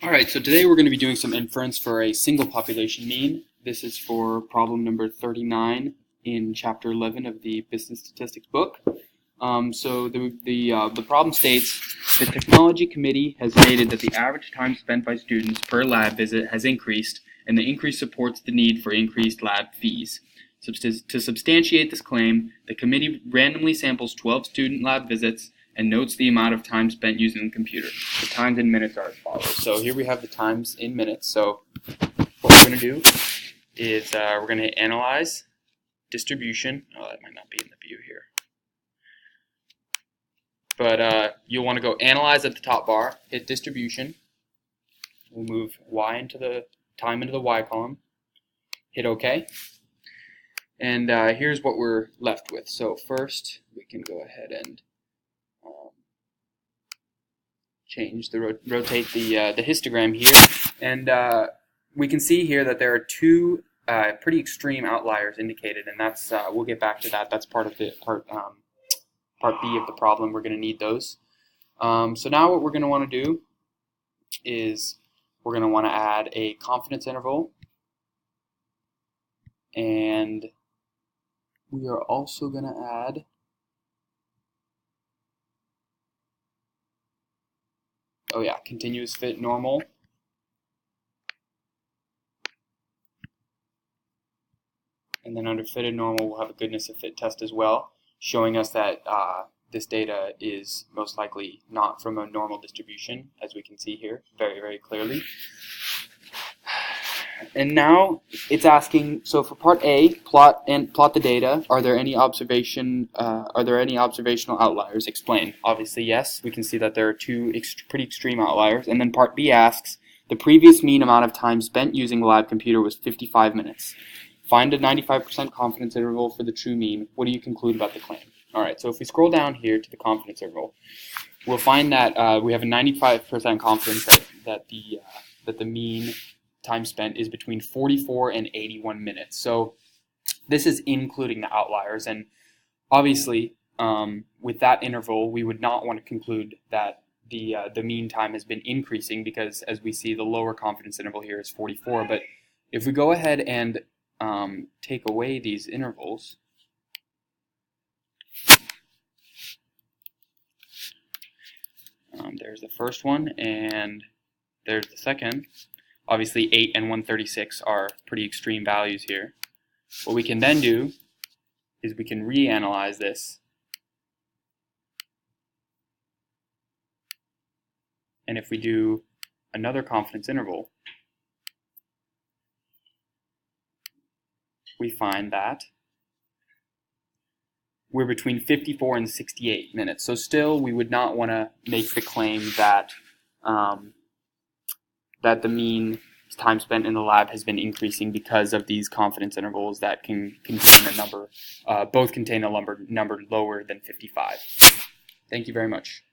Alright, so today we're going to be doing some inference for a single population mean. This is for problem number 39 in chapter 11 of the business statistics book. The problem states, the technology committee has stated that the average time spent by students per lab visit has increased, and the increase supports the need for increased lab fees. To substantiate this claim, the committee randomly samples 12 student lab visits and notes the amount of time spent using the computer. The times in minutes are as follows. So here we have the times in minutes. So what we're going to do is we're going to analyze distribution. Oh, that might not be in the view here. But you'll want to go analyze at the top bar, hit distribution. We'll move y into the time into the y column, hit OK. And here's what we're left with. So first we can go ahead and rotate the histogram here, and we can see here that there are two pretty extreme outliers indicated, and that's we'll get back to that. That's part of the part B of the problem. We're going to need those. So now what we're going to want to do is we're going to want to add a confidence interval, and we are also going to add continuous fit normal. And then under fitted normal, we'll have a goodness of fit test as well, showing us that this data is most likely not from a normal distribution, as we can see here very, very clearly. And now it's asking, so for part A, plot the data. Are there any observational outliers? Explain. Obviously, yes. We can see that there are two pretty extreme outliers. And then part B asks, the previous mean amount of time spent using the lab computer was 55 minutes. Find a 95% confidence interval for the true mean. What do you conclude about the claim? All right. So if we scroll down here to the confidence interval, we'll find that we have a 95% confidence that the mean time spent is between 44 and 81 minutes. So this is including the outliers, and obviously with that interval we would not want to conclude that the mean time has been increasing, because as we see the lower confidence interval here is 44. But if we go ahead and take away these intervals, there's the first one and there's the second. Obviously 8 and 136 are pretty extreme values here. What we can then do is we can reanalyze this, and if we do another confidence interval, we find that we're between 54 and 68 minutes. So still we would not want to make the claim that that the mean time spent in the lab has been increasing because of these confidence intervals that can contain a number, both contain a number lower than 55. Thank you very much.